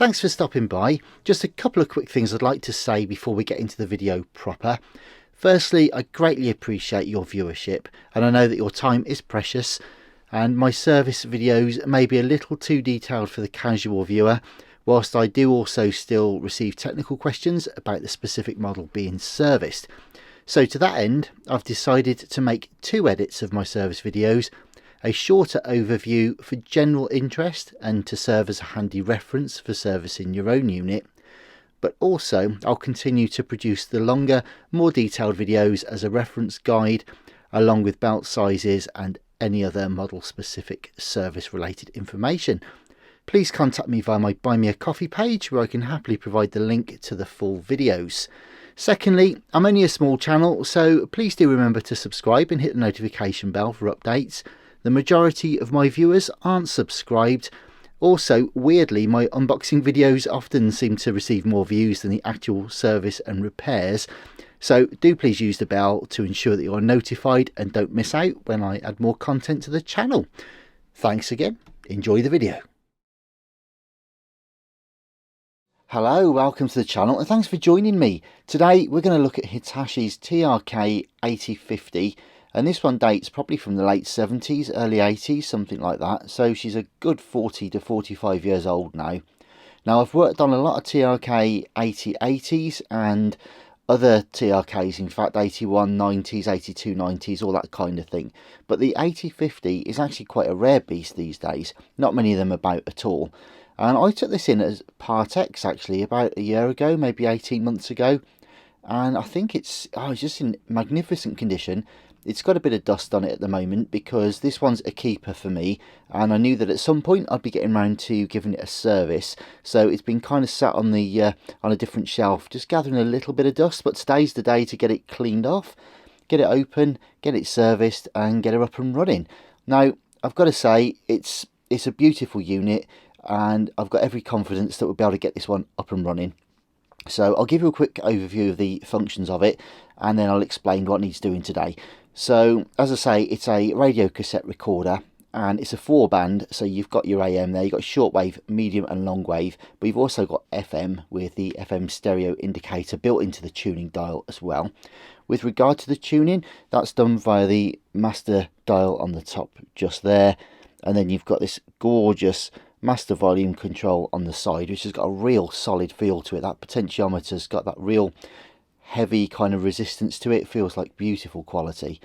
thanks for stopping by. Just a couple of quick things I'd like to say before we get into the video proper. Firstly, I greatly appreciate your viewership, and I know that your time is precious, and my service videos may be a little too detailed for the casual viewer, whilst I do also still receive technical questions about the specific model being serviced. So to that end, I've decided to make 2 edits of my service videos, a shorter overview for general interest and to serve as a handy reference for servicing your own unit, but also I'll continue to produce the longer, more detailed videos as a reference guide, along with belt sizes and any other model specific service related information. Please contact me via my Buy Me a Coffee page, where I can happily provide the link to the full videos. Secondly, I'm only a small channel, so please do remember to subscribe and hit the notification bell for updates. The majority of my viewers aren't subscribed. Also, weirdly, my unboxing videos often seem to receive more views than the actual service and repairs. So do please use the bell to ensure that you're notified and don't miss out when I add more content to the channel. Thanks again. Enjoy the video. Hello, welcome to the channel and thanks for joining me. Today we're going to look at Hitachi's TRK-8050. And this one dates probably from the late 70s, early 80s, something like that. So she's a good 40 to 45 years old now. Now I've worked on a lot of TRK 8080s and other TRKs, in fact 8190s, 8290s, all that kind of thing. But the 8050 is actually quite a rare beast these days. Not many of them about at all. And I took this in as Part X actually about a year ago, maybe 18 months ago. And I think it's just in magnificent condition. It's got a bit of dust on it at the moment because this one's a keeper for me, and I knew that at some point I'd be getting around to giving it a service, so it's been kind of sat on the on a different shelf, just gathering a little bit of dust. But today's the day to get it cleaned off, get it open, get it serviced, and get her up and running. Now I've got to say it's a beautiful unit, and I've got every confidence that we'll be able to get this one up and running. So I'll give you a quick overview of the functions of it, and then I'll explain what needs doing today. So, as I say, it's a radio cassette recorder, and it's a 4-band, so you've got your AM there, you've got shortwave, medium and long wave, but you've also got FM with the FM stereo indicator built into the tuning dial as well. With regard to the tuning, that's done via the master dial on the top just there, and then you've got this gorgeous master volume control on the side, which has got a real solid feel to it. That potentiometer's got that real heavy kind of resistance to it. Feels like beautiful quality.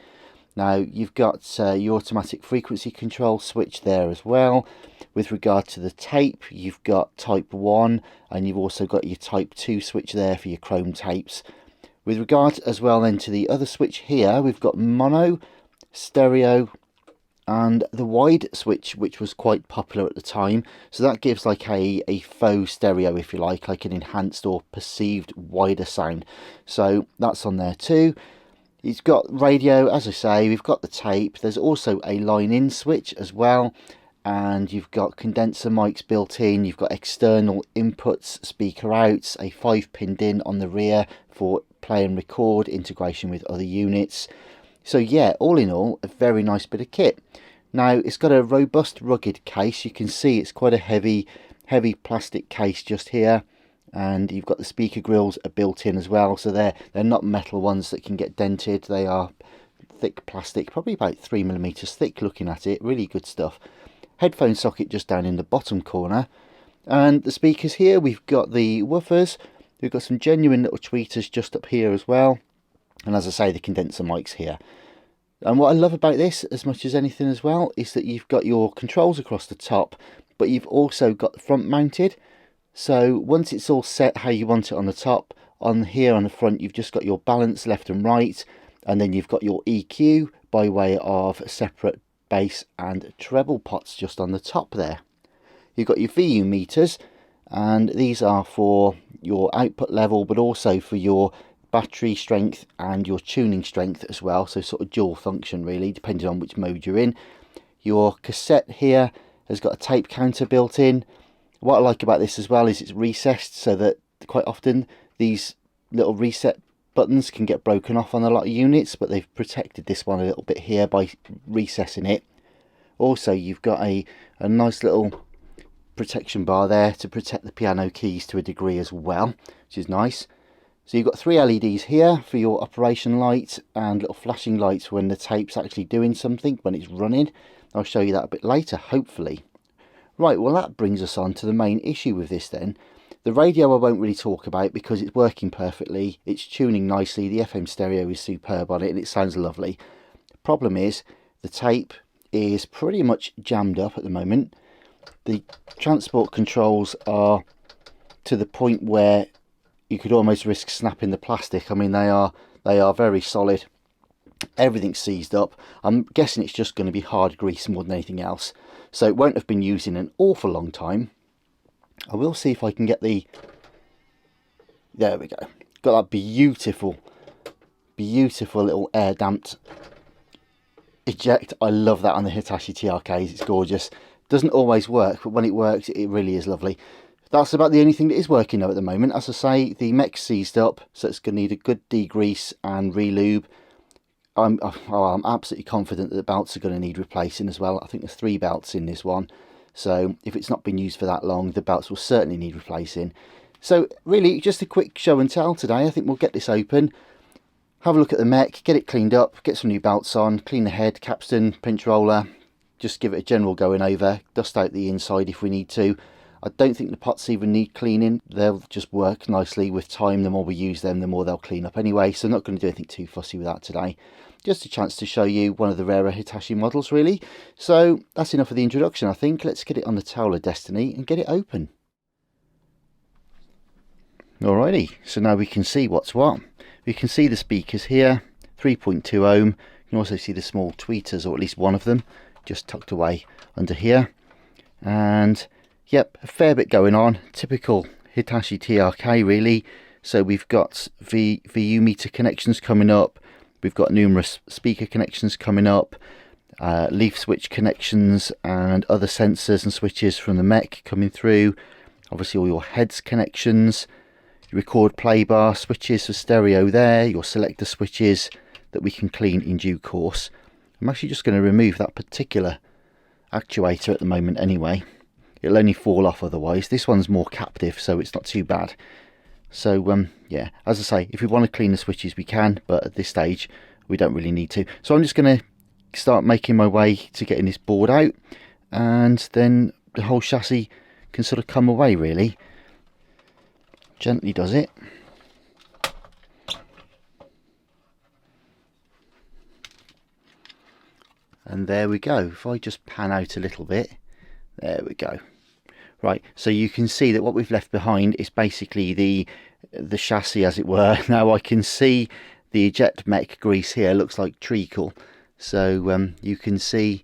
Now you've got your automatic frequency control switch there as well. With regard to the tape, you've got type 1 and you've also got your type 2 switch there for your chrome tapes. With regard as well then to the other switch here, we've got mono, stereo and the wide switch, which was quite popular at the time. So that gives like a faux stereo, if you like an enhanced or perceived wider sound. So that's on there too. It's got radio, as I say, we've got the tape. There's also a line-in switch as well. And you've got condenser mics built in. You've got external inputs, speaker outs, a 5-pin DIN on the rear for play and record integration with other units. So yeah, all in all, a very nice bit of kit. Now it's got a robust rugged case. You can see it's quite a heavy plastic case just here, and you've got the speaker grills are built in as well, so they're not metal ones that can get dented. They are thick plastic, probably about 3mm thick looking at it. Really good stuff. Headphone socket just down in the bottom corner, and the speakers here, we've got the woofers, we've got some genuine little tweeters just up here as well. And as I say, the condenser mics here. And what I love about this, as much as anything as well, is that you've got your controls across the top, but you've also got the front mounted. So once it's all set how you want it on the top, on here on the front, you've just got your balance left and right, and then you've got your EQ by way of separate bass and treble pots just on the top there. You've got your VU meters, and these are for your output level, but also for your battery strength and your tuning strength as well, so sort of dual function really, depending on which mode you're in. Your cassette here has got a tape counter built in. What I like about this as well is it's recessed, so that quite often these little reset buttons can get broken off on a lot of units, but they've protected this one a little bit here by recessing it. Also, you've got a nice little protection bar there to protect the piano keys to a degree as well, which is nice. So you've got 3 LEDs here for your operation light and little flashing lights when the tape's actually doing something, when it's running. I'll show you that a bit later, hopefully. Right, well that brings us on to the main issue with this then. The radio I won't really talk about because it's working perfectly, it's tuning nicely, the FM stereo is superb on it and it sounds lovely. The problem is the tape is pretty much jammed up at the moment. The transport controls are to the point where you could almost risk snapping the plastic. I mean, they are very solid. Everything's seized up. I'm guessing it's just going to be hard grease more than anything else. So it won't have been used in an awful long time. I will see if I can get the... There we go. Got that beautiful little air damped eject. I love that on the Hitachi TRKs. It's gorgeous. Doesn't always work, but when it works, it really is lovely. That's about the only thing that is working now at the moment. As I say, the mech's seized up, so it's going to need a good degrease and relube. I'm absolutely confident that the belts are going to need replacing as well. I think there's 3 belts in this one. So if it's not been used for that long, the belts will certainly need replacing. So really, just a quick show and tell today. I think we'll get this open, have a look at the mech, get it cleaned up, get some new belts on, clean the head, capstan, pinch roller, just give it a general going over, dust out the inside if we need to. I don't think the pots even need cleaning. They'll just work nicely with time. The more we use them, the more they'll clean up anyway. So I'm not going to do anything too fussy with that today. Just a chance to show you one of the rarer Hitachi models, really. So that's enough of the introduction, I think. Let's get it on the Tower of Destiny and get it open. Alrighty, so now we can see what's what. We can see the speakers here, 3.2 ohm. You can also see the small tweeters, or at least one of them, just tucked away under here. And yep, a fair bit going on. Typical Hitachi TRK, really. So we've got VU meter connections coming up. We've got numerous speaker connections coming up, leaf switch connections and other sensors and switches from the mech coming through. Obviously all your heads connections, your record play bar switches for stereo there, your selector switches that we can clean in due course. I'm actually just going to remove that particular actuator at the moment anyway. It'll only fall off otherwise. This one's more captive, so it's not too bad. So yeah, as I say, if we want to clean the switches we can, but at this stage we don't really need to. So I'm just going to start making my way to getting this board out, and then the whole chassis can sort of come away really. Gently does it. And there we go. If I just pan out a little bit, there we go. Right, so you can see that what we've left behind is basically the chassis, as it were. Now I can see the eject mech grease here looks like treacle, so you can see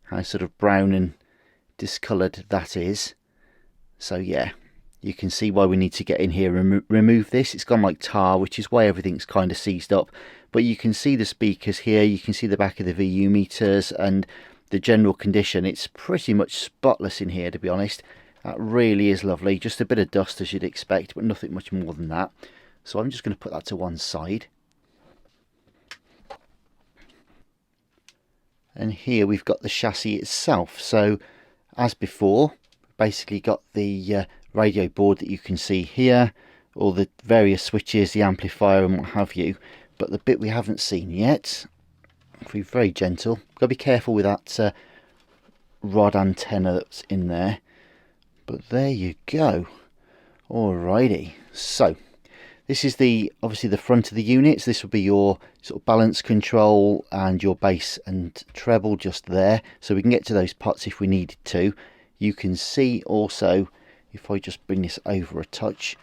how sort of brown and discoloured that is. So yeah, you can see why we need to get in here and remove this. It's gone like tar, which is why everything's kind of seized up. But you can see the speakers here, you can see the back of the VU meters and the general condition. It's pretty much spotless in here, to be honest. That really is lovely. Just a bit of dust as you'd expect, but nothing much more than that. So I'm just going to put that to one side. And here we've got the chassis itself. So as before, basically got the radio board that you can see here, all the various switches, the amplifier and what have you. But the bit we haven't seen yet, if we're very gentle, got to be careful with that rod antenna that's in there. But there you go. Alrighty, so this is obviously the front of the unit. So this will be your sort of balance control and your bass and treble just there. So we can get to those pots if we needed to. You can see also, if I just bring this over a touch,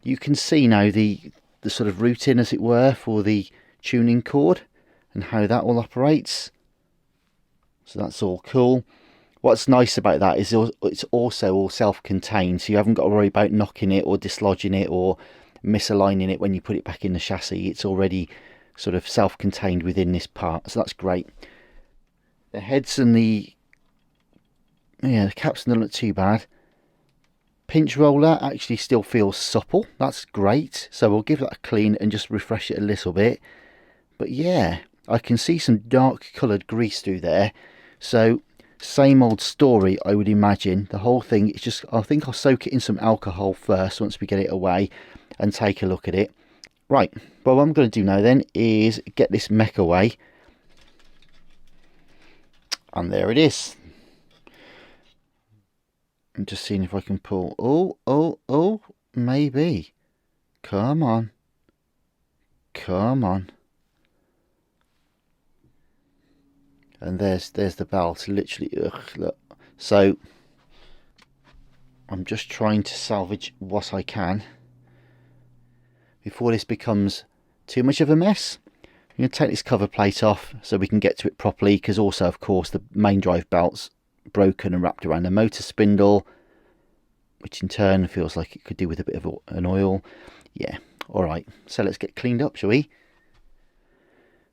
you can see now the sort of routing, as it were, for the tuning cord and how that all operates. So that's all cool. What's nice about that is it's also all self-contained, so you haven't got to worry about knocking it or dislodging it or misaligning it when you put it back in the chassis. It's already sort of self-contained within this part, so that's great. The heads and the caps don't look too bad. Pinch roller actually still feels supple, that's great. So we'll give that a clean and just refresh it a little bit. But yeah, I can see some dark coloured grease through there. So same old story, I would imagine. The whole thing is just, I think I'll soak it in some alcohol first once we get it away and take a look at it. Right, well, what I'm going to do now then is get this mech away. And there it is. I'm just seeing if I can pull. Oh, maybe. Come on. Come on. And there's the belt, literally, ugh, look. So, I'm just trying to salvage what I can before this becomes too much of a mess. I'm going to take this cover plate off so we can get to it properly, because also, of course, the main drive belt's broken and wrapped around the motor spindle, which in turn feels like it could do with a bit of an oil. Yeah, alright, so let's get cleaned up, shall we?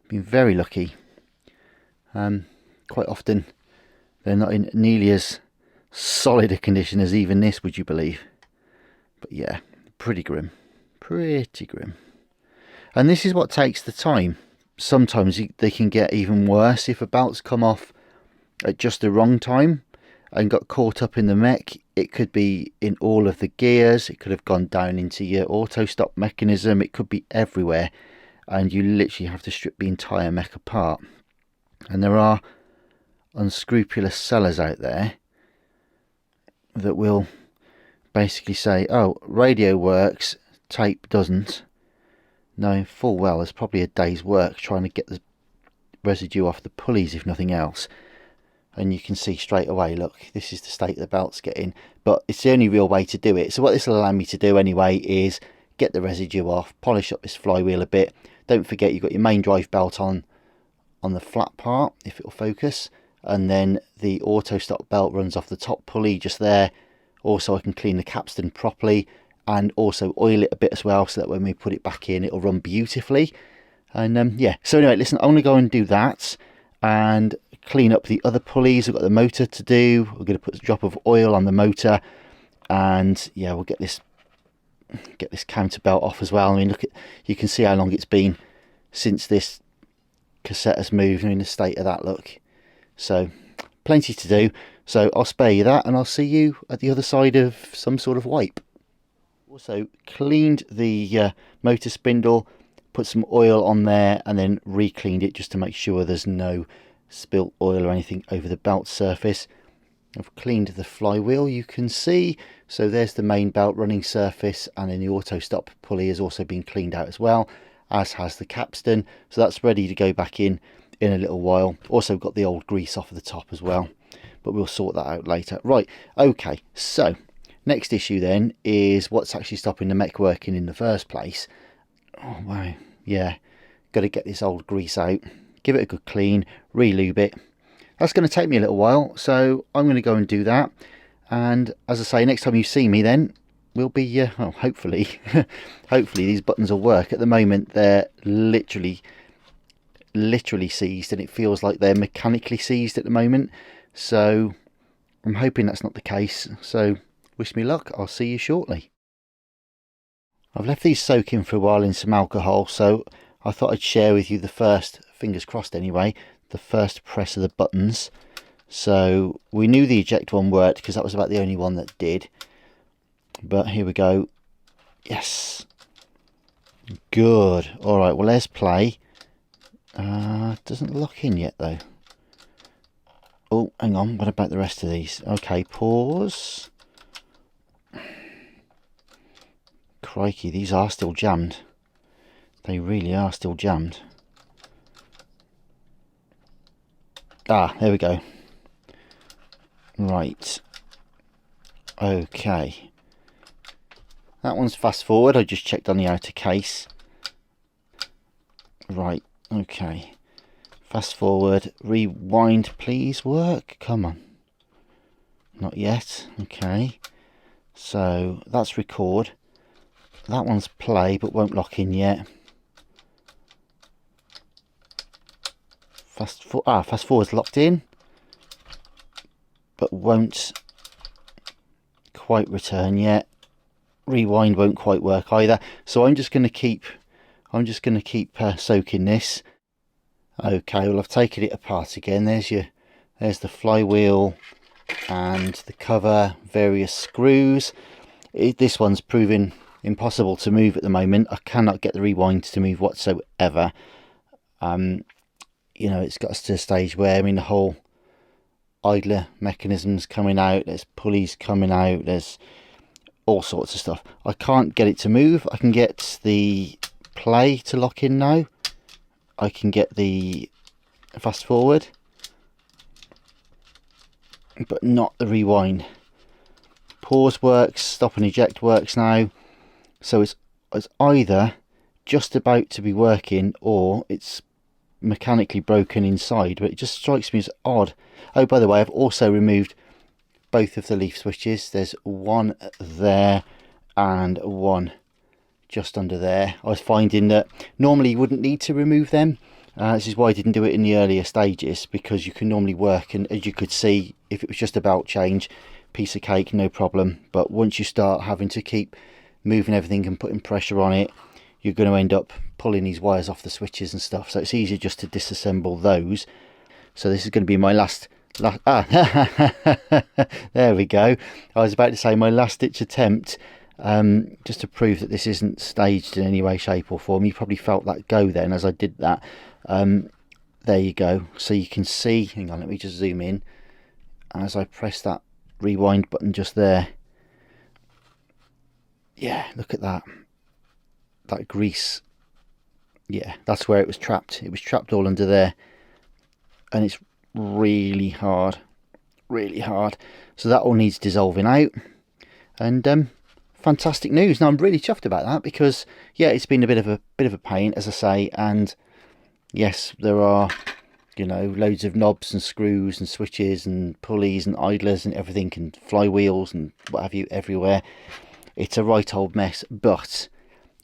Been very lucky. Quite often they're not in nearly as solid a condition as even this, would you believe? But yeah, pretty grim. Pretty grim. And this is what takes the time. Sometimes they can get even worse if a belt's come off at just the wrong time and got caught up in the mech. It could be in all of the gears, it could have gone down into your auto stop mechanism, it could be everywhere, and you literally have to strip the entire mech apart. And there are unscrupulous sellers out there that will basically say, oh, radio works, tape doesn't, knowing full well there's probably a day's work trying to get the residue off the pulleys, if nothing else. And you can see straight away, look, this is the state the belt's getting, but it's the only real way to do it. So what this will allow me to do anyway is get the residue off, polish up this flywheel a bit. Don't forget you've got your main drive belt on the flat part, if it'll focus, and then the auto stop belt runs off the top pulley just there. Also, I can clean the capstan properly and also oil it a bit as well, so that when we put it back in, it'll run beautifully. And yeah, so anyway, listen, I'm going to go and do that and clean up the other pulleys. I've got the motor to do. We're going to put a drop of oil on the motor, and yeah, we'll get this counter belt off as well. I mean, look, you can see how long it's been since this cassette has moved. I mean, the state of that, look. So plenty to do. So I'll spare you that, and I'll see you at the other side of some sort of wipe. Also cleaned the motor spindle, put some oil on there, and then re-cleaned it just to make sure there's no spilt oil or anything over the belt surface. I've cleaned the flywheel, you can see, so there's the main belt running surface, and then the auto stop pulley has also been cleaned out as well, as has the capstan, so that's ready to go back in a little while. Also got the old grease off of the top as well, but we'll sort that out later. Right, okay, so next issue then is what's actually stopping the mech working in the first place. Oh wow, yeah, got to get this old grease out, give it a good clean, re-lube it. That's going to take me a little while, so I'm going to go and do that. And as I say, next time you see me then, we'll be, well, hopefully, hopefully these buttons will work. At the moment, they're literally seized, and it feels like they're mechanically seized at the moment. So I'm hoping that's not the case. So wish me luck. I'll see you shortly. I've left these soaking for a while in some alcohol, so I thought I'd share with you the first, fingers crossed anyway, the first press of the buttons. So we knew the eject one worked because that was about the only one that did. But here we go. Yes. Good. Alright, well there's play. Doesn't lock in yet though. Oh, hang on. What about the rest of these? Okay, pause. Crikey, these are still jammed. They really are still jammed. Ah, there we go. Right. Okay. That one's fast forward. I just checked on the outer case. Right. Okay. Fast forward. Rewind, please. Work. Come on. Not yet. Okay. So that's record. That one's play, but won't lock in yet. Fast forward's locked in, but won't quite return yet. Rewind won't quite work either. So I'm just going to keep soaking this. Okay, well I've taken it apart again. There's There's the flywheel and the cover, various screws. This one's proving impossible to move at the moment. I cannot get the rewind to move whatsoever. You know, it's got us to a stage where, I mean, the whole idler mechanism's coming out, there's pulleys coming out, there's all sorts of stuff. I can't get it to move. I can get the play to lock in now. I can get the fast forward, but not the rewind. Pause works, stop and eject works now. So it's either just about to be working or it's mechanically broken inside, but it just strikes me as odd. Oh, by the way, I've also removed both of the leaf switches. There's one there and one just under there. I was finding that normally you wouldn't need to remove them. This is why I didn't do it in the earlier stages, because you can normally work, and as you could see, if it was just a belt change, piece of cake, no problem. But once you start having to keep moving everything and putting pressure on it, you're going to end up pulling these wires off the switches and stuff. So it's easier just to disassemble those. So this is going to be my last there we go. I was about to say my last ditch attempt, just to prove that this isn't staged in any way, shape or form. You probably felt that go then as I did that. There you go. So you can see, hang on, let me just zoom in. As I press that rewind button just there, yeah, look at that grease. Yeah, that's where it was trapped. It was trapped all under there, and it's really hard, so that all needs dissolving out. And fantastic news. Now I'm really chuffed about that, because yeah, it's been a bit of a pain, as I say, and yes, there are, you know, loads of knobs and screws and switches and pulleys and idlers and everything and flywheels and what have you everywhere. It's a right old mess, but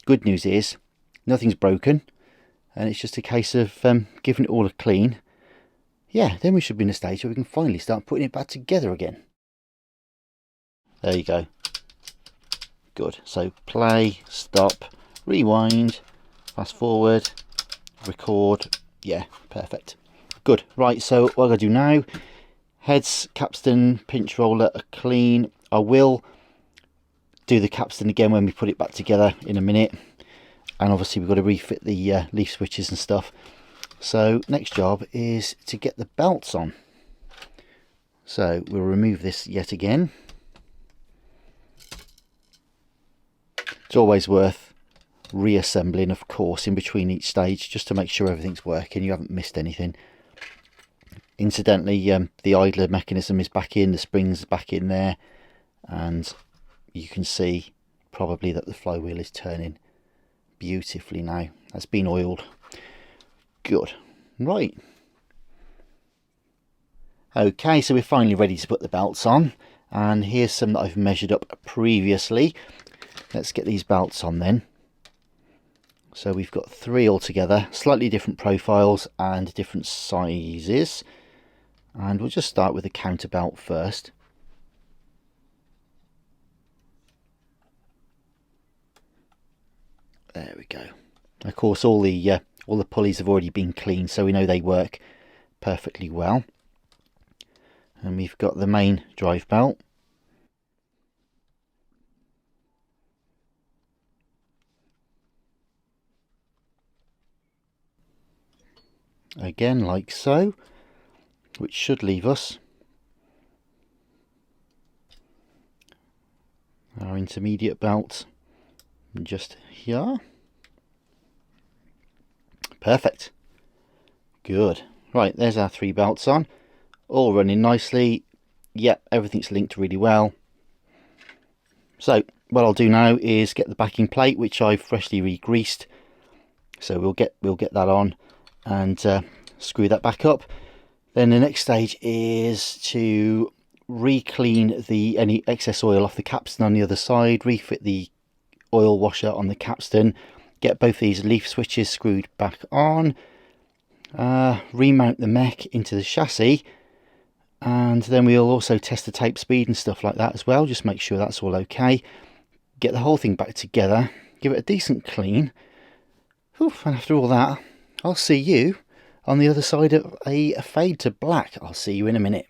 good news is nothing's broken, and it's just a case of giving it all a clean. Yeah, then we should be in a stage where we can finally start putting it back together again. There you go. Good. So play, stop, rewind, fast forward, record. Yeah, perfect. Good. Right, so what I'm going to do now, heads, capstan, pinch roller are clean. I will do the capstan again when we put it back together in a minute. And obviously we've got to refit the leaf switches and stuff. So next job is to get the belts on. So we'll remove this yet again. It's always worth reassembling, of course, in between each stage, just to make sure everything's working, you haven't missed anything. Incidentally, the idler mechanism is back in, the spring's back in there, and you can see probably that the flywheel is turning beautifully now. That's been oiled. Good. Right. Okay, so we're finally ready to put the belts on, and here's some that I've measured up previously. Let's get these belts on then. So we've got 3 altogether, slightly different profiles and different sizes, and we'll just start with the counterbelt first. There we go. Of course, all the pulleys have already been cleaned, so we know they work perfectly well. And we've got the main drive belt. Again, like so, which should leave us our intermediate belt just here. Perfect. Good. Right, there's our 3 belts on, all running nicely. Yep, everything's linked really well. So what I'll do now is get the backing plate, which I've freshly re-greased. So we'll get that on and screw that back up. Then the next stage is to re-clean any excess oil off the capstan on the other side, refit the oil washer on the capstan, get both these leaf switches screwed back on, remount the mech into the chassis, and then we'll also test the tape speed and stuff like that as well, just make sure that's all okay. Get the whole thing back together, give it a decent clean. Oof, and after all that, I'll see you on the other side of a fade to black. I'll see you in a minute.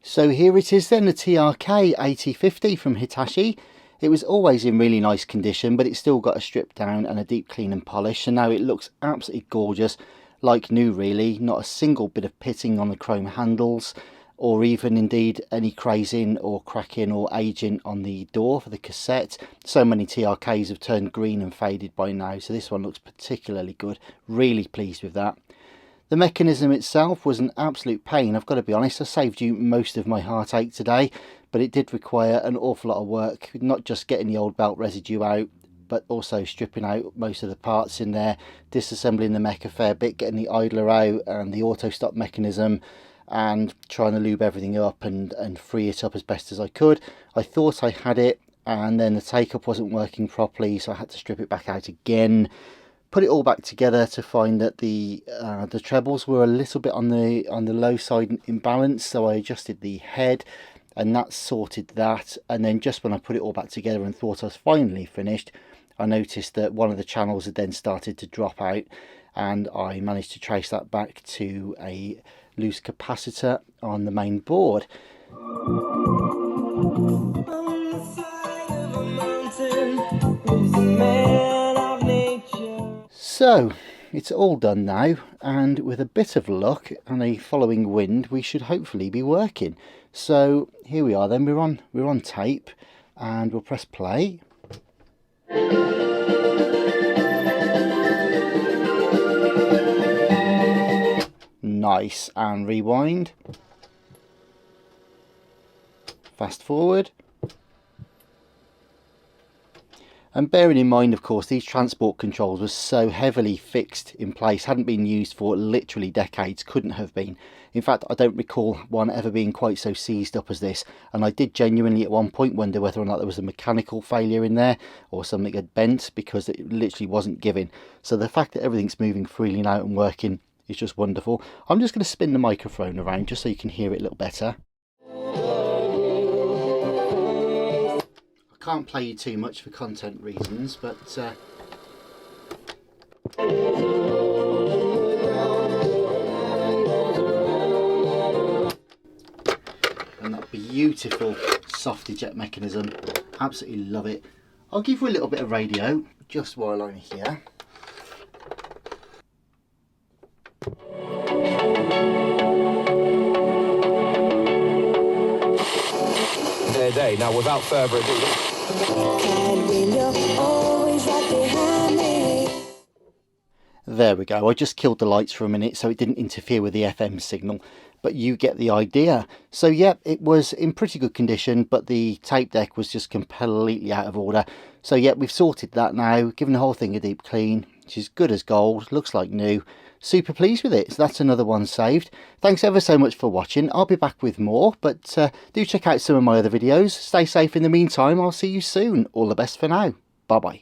So here it is then, the TRK-8050 from Hitachi. It was always in really nice condition, but it's still got a strip down and a deep clean and polish, so now it looks absolutely gorgeous, like new really. Not a single bit of pitting on the chrome handles, or even indeed any crazing or cracking or aging on the door for the cassette. So many TRKs have turned green and faded by now, so this one looks particularly good. Really pleased with that. The mechanism itself was an absolute pain, I've got to be honest. I saved you most of my heartache today, but it did require an awful lot of work, not just getting the old belt residue out, but also stripping out most of the parts in there, disassembling the mech a fair bit, getting the idler out and the auto stop mechanism, and trying to lube everything up and free it up as best as I could. I thought I had it, and then the take-up wasn't working properly, so I had to strip it back out again. Put it all back together to find that the trebles were a little bit on the low side in balance, so I adjusted the head, and that sorted that. And then just when I put it all back together and thought I was finally finished, I noticed that one of the channels had then started to drop out, and I managed to trace that back to a loose capacitor on the main board. So it's all done now, and with a bit of luck and a following wind we should hopefully be working. So here we are then, we're on tape, and we'll press play. Nice, and rewind. Fast forward. And bearing in mind, of course, these transport controls were so heavily fixed in place, hadn't been used for literally decades, couldn't have been. In fact, I don't recall one ever being quite so seized up as this, and I did genuinely at one point wonder whether or not there was a mechanical failure in there or something had bent, because it literally wasn't giving. So the fact that everything's moving freely now and working is just wonderful. I'm just going to spin the microphone around just so you can hear it a little better. Can't play you too much for content reasons, but and that beautiful soft eject mechanism, absolutely love it. I'll give you a little bit of radio just while I'm here. Day. Now, without further ado, there we go. I just killed the lights for a minute so it didn't interfere with the FM signal, but you get the idea. So yeah, it was in pretty good condition, but the tape deck was just completely out of order. So yeah, we've sorted that now, given the whole thing a deep clean, which is good as gold, looks like new. Super pleased with it. So that's another one saved. Thanks ever so much for watching. I'll be back with more, but do check out some of my other videos. Stay safe in the meantime. I'll see you soon. All the best for now. Bye bye.